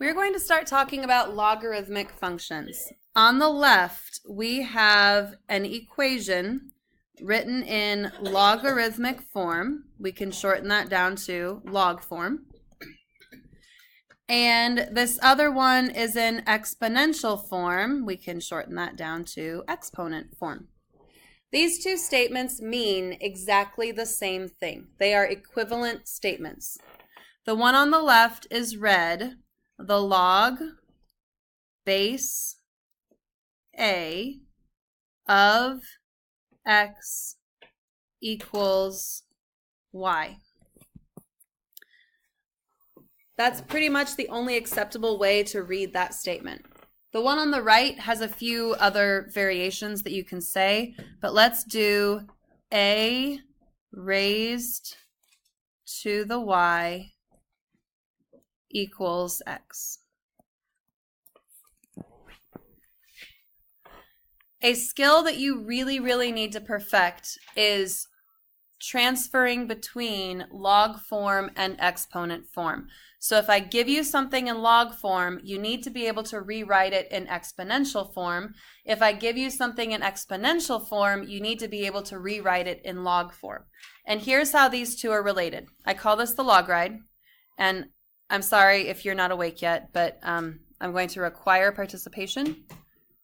We're going to start talking about logarithmic functions. On the left, we have an equation written in logarithmic form. We can shorten that down to log form. And this other one is in exponential form. We can shorten that down to exponent form. These two statements mean exactly the same thing. They are equivalent statements. The one on the left is red. The log base A of x equals y. That's pretty much the only acceptable way to read that statement. The one on the right has a few other variations that you can say, but let's do a raised to the y equals x. A skill that you really need to perfect is transferring between log form and exponent form. So if I give you something in log form, you need to be able to rewrite it in exponential form. If I give you something in exponential form, you need to be able to rewrite it in log form. And here's how these two are related. I call this the log ride, and I'm sorry if you're not awake yet, but I'm going to require participation.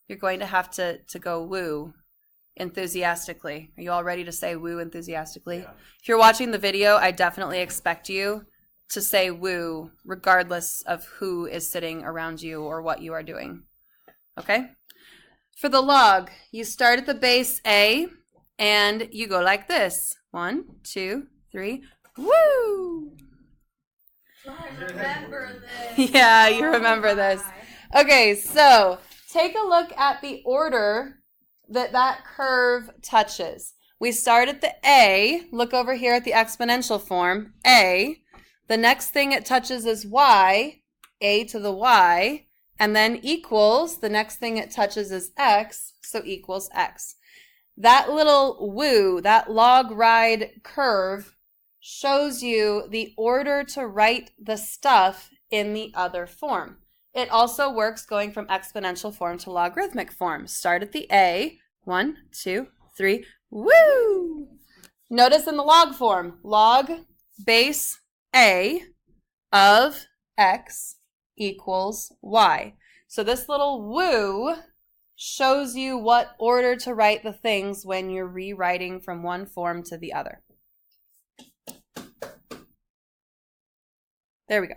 You're going to have to go woo enthusiastically. Are you all ready to say woo enthusiastically? Yeah. If you're watching the video, I definitely expect you to say woo regardless of who is sitting around you or what you are doing. Okay? For the log, you start at the base A and you go like this. 1, 2, 3, woo! I remember this. Yeah, you remember this. Okay, so take a look at the order that curve touches. We start at the A. Look over here at the exponential form. A. The next thing it touches is y, a to the y, and then equals. The next thing it touches is x, so equals x. That little woo, that log ride curve, shows you the order to write the stuff in the other form. It also works going from exponential form to logarithmic form. Start at the A, 1, 2, 3, woo! Notice in the log form, log base A of x equals y. So this little woo shows you what order to write the things when you're rewriting from one form to the other. There we go.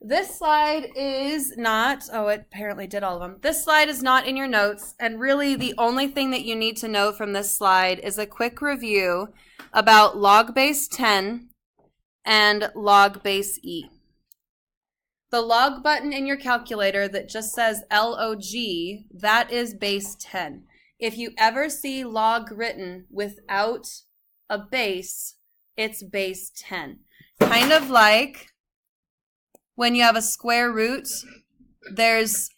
This slide is not, oh, it apparently did all of them. This slide is not in your notes, and really the only thing that you need to know from this slide is a quick review about log base 10 and log base e. The log button in your calculator that just says LOG, that is base 10. If you ever see log written without a base, it's base 10. Kind of like when you have a square root, there's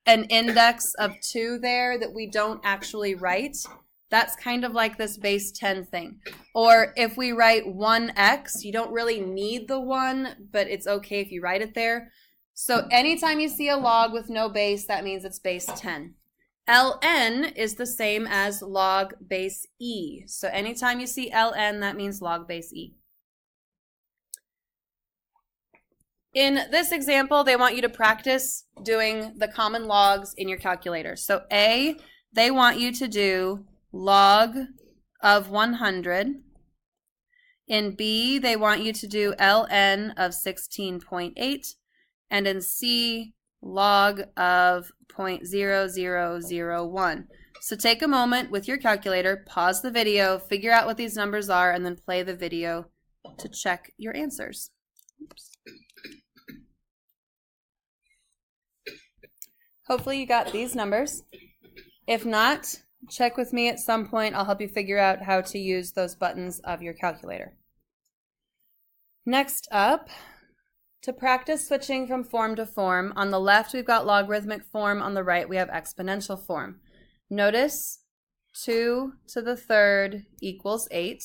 an index of 2 there that we don't actually write. That's kind of like this base 10 thing. Or if we write 1x, you don't really need the 1, but it's okay if you write it there. So anytime you see a log with no base, that means it's base 10. ln is the same as log base e. So anytime you see ln, that means log base e. In this example, they want you to practice doing the common logs in your calculator. So A, they want you to do log of 100. In B, they want you to do ln of 16.8. And in C, log of 0.0001. So take a moment with your calculator, pause the video, figure out what these numbers are, and then play the video to check your answers. Oops. Hopefully you got these numbers. If not, check with me at some point. I'll help you figure out how to use those buttons of your calculator. Next up, to practice switching from form to form, on the left we've got logarithmic form, on the right we have exponential form. Notice 2 to the third equals 8.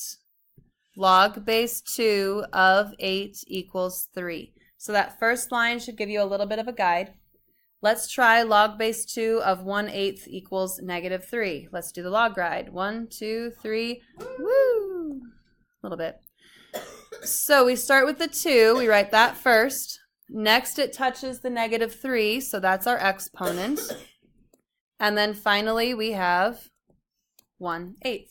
Log base 2 of 8 equals 3. So that first line should give you a little bit of a guide. Let's try log base 2 of 1/8 equals -3. Let's do the log guide. 1, 2, 3, woo! A little bit. So we start with the 2. We write that first. Next, it touches the -3, so that's our exponent. And then finally, we have 1/8.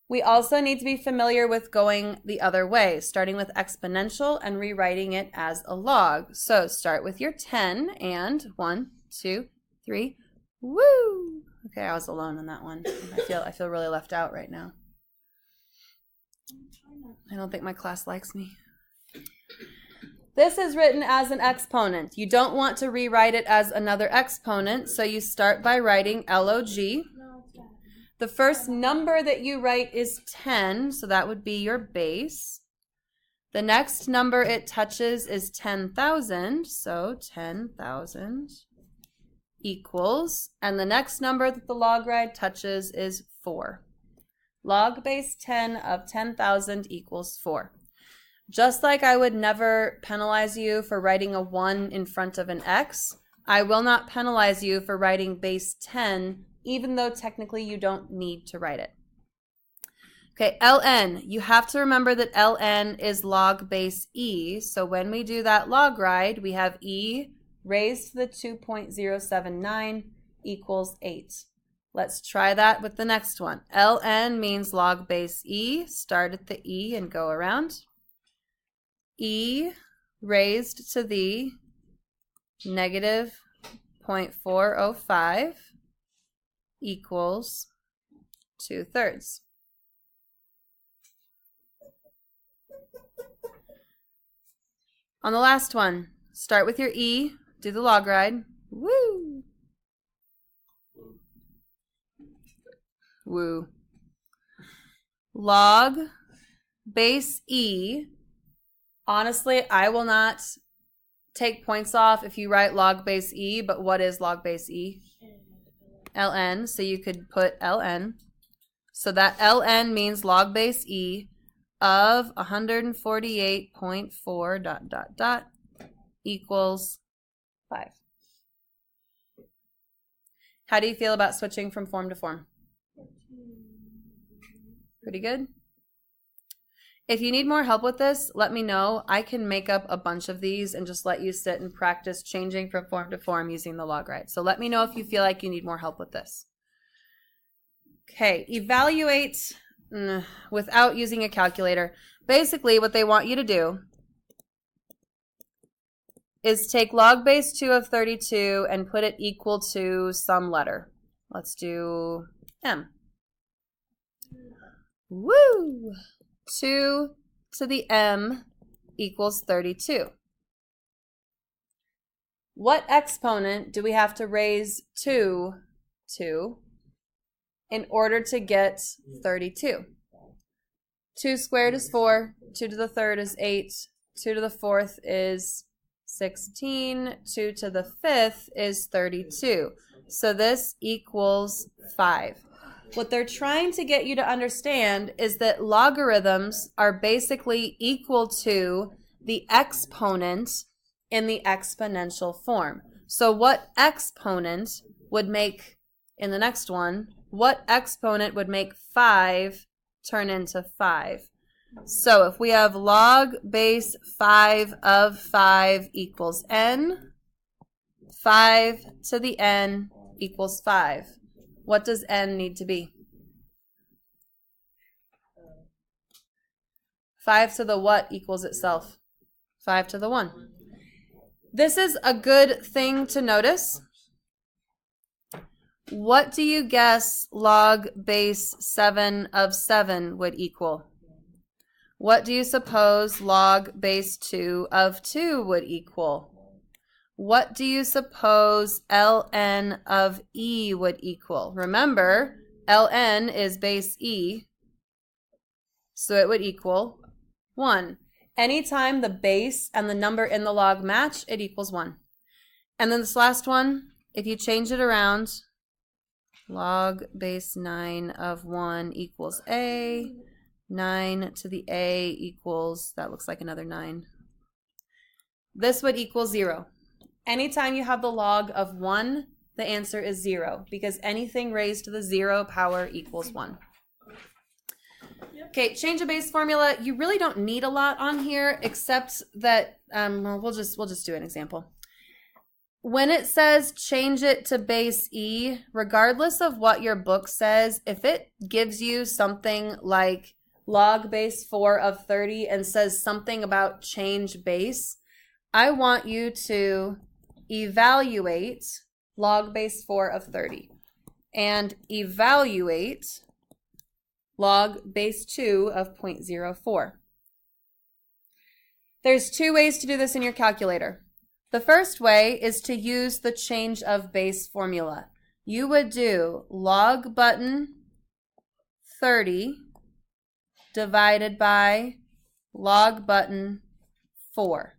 We also need to be familiar with going the other way, starting with exponential and rewriting it as a log. So start with your 10 and 1, 2, 3, woo! Okay, I was alone on that one. I feel really left out right now. I don't think my class likes me. This is written as an exponent. You don't want to rewrite it as another exponent, so you start by writing log. The first number that you write is 10, so that would be your base. The next number it touches is 10,000, so 10,000 equals, and the next number that the log guide touches is 4. Log base 10 of 10,000 equals 4. Just like I would never penalize you for writing a 1 in front of an x, I will not penalize you for writing base 10, even though technically you don't need to write it. Okay, ln, you have to remember that ln is log base e, so when we do that log guide, we have e raised to the 2.079 equals 8. Let's try that with the next one. ln means log base e, start at the e and go around. E raised to the -0.405 equals 2/3. On the last one, start with your e, do the log guide. Woo! Woo. Log base e. Honestly, I will not take points off if you write log base e, but what is log base e? ln, so you could put ln. So that ln means log base e of 148.4 ... equals 5. How do you feel about switching from form to form? Pretty good? If you need more help with this, let me know. I can make up a bunch of these and just let you sit and practice changing from form to form using the log guide. So let me know if you feel like you need more help with this. Okay, evaluate without using a calculator. Basically, what they want you to do is take log base 2 of 32 and put it equal to some letter. Let's do m. Woo! 2 to the m equals 32. What exponent do we have to raise 2 to in order to get 32? 2 squared is 4, 2 to the third is 8, 2 to the fourth is 16, 2 to the fifth is 32. So this equals 5. What they're trying to get you to understand is that logarithms are basically equal to the exponent in the exponential form. So what exponent would make, in the next one, what exponent would make 5 turn into 5? So if we have log base 5 of 5 equals n, 5 to the n equals 5. What does n need to be? 5 to the what equals itself? 5 to the 1. This is a good thing to notice. What do you guess log base 7 of 7 would equal? What do you suppose log base 2 of 2 would equal? What do you suppose ln of e would equal? Remember, ln is base e, so it would equal 1. Anytime the base and the number in the log match, it equals 1. And then this last one, if you change it around, log base 9 of 1 equals a, 9 to the a equals, that looks like another 9. this would equal 0. Anytime you have the log of 1, the answer is 0, because anything raised to the 0 power equals 1. Okay, change of base formula. You really don't need a lot on here, except that we'll just do an example. When it says change it to base E, regardless of what your book says, if it gives you something like log base 4 of 30 and says something about change base, I want you to evaluate log base 4 of 30 and evaluate log base 2 of 0.04. There's 2 ways to do this in your calculator. The first way is to use the change of base formula. You would do log button 30 divided by log button 4.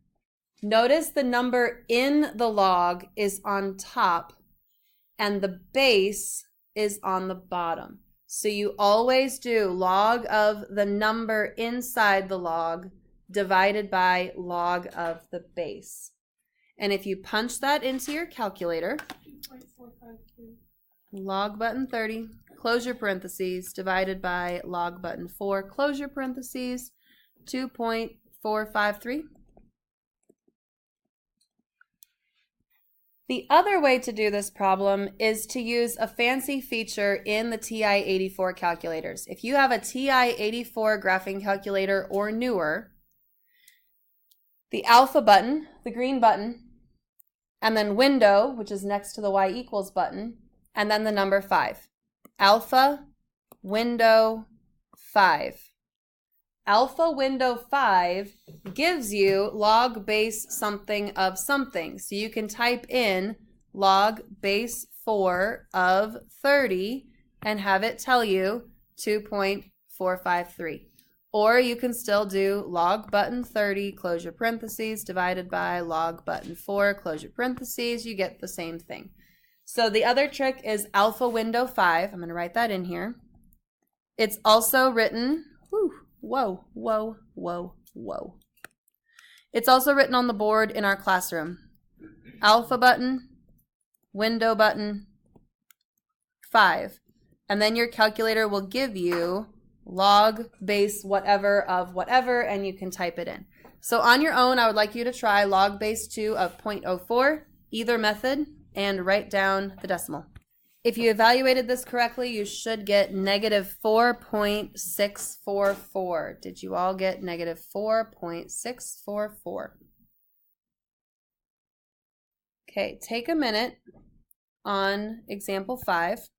Notice the number in the log is on top and the base is on the bottom. So you always do log of the number inside the log divided by log of the base. And if you punch that into your calculator, log button 30, close your parentheses, divided by log button 4, close your parentheses, 2.453. The other way to do this problem is to use a fancy feature in the TI-84 calculators. If you have a TI-84 graphing calculator or newer, the alpha button, the green button, and then window, which is next to the y equals button, and then the number 5. Alpha, window, 5. Alpha window 5 gives you log base something of something. So you can type in log base 4 of 30 and have it tell you 2.453. Or you can still do log button 30, close your parentheses, divided by log button 4, close your parentheses. You get the same thing. So the other trick is alpha window 5. I'm going to write that in here. It's also written, whoa. It's also written on the board in our classroom. Alpha button, window button, 5. And then your calculator will give you log base whatever of whatever, and you can type it in. So on your own, I would like you to try log base 2 of 0.04, either method, and write down the decimal. If you evaluated this correctly, you should get negative 4.644. Did you all get negative 4.644? Okay, take a minute on example 5.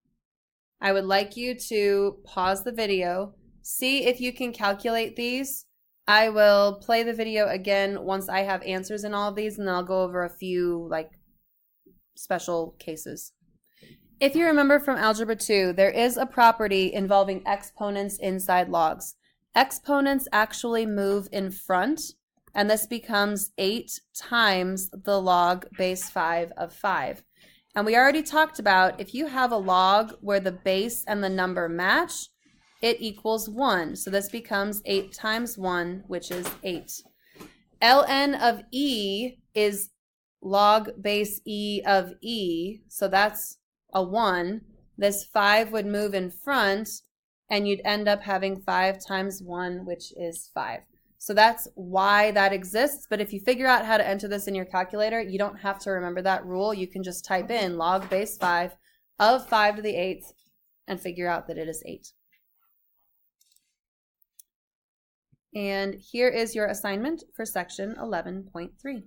I would like you to pause the video, see if you can calculate these. I will play the video again once I have answers in all of these, and then I'll go over a few special cases. If you remember from Algebra 2, there is a property involving exponents inside logs. Exponents actually move in front, and this becomes 8 times the log base 5 of 5. And we already talked about if you have a log where the base and the number match, it equals 1. So this becomes 8 times 1, which is 8. ln of e is log base e of e, so that's a 1. This 5 would move in front, and you'd end up having 5 times 1, which is 5. So that's why that exists, but if you figure out how to enter this in your calculator, you don't have to remember that rule. You can just type in log base 5 of 5 to the 8th and figure out that it is 8. And here is your assignment for section 11.3.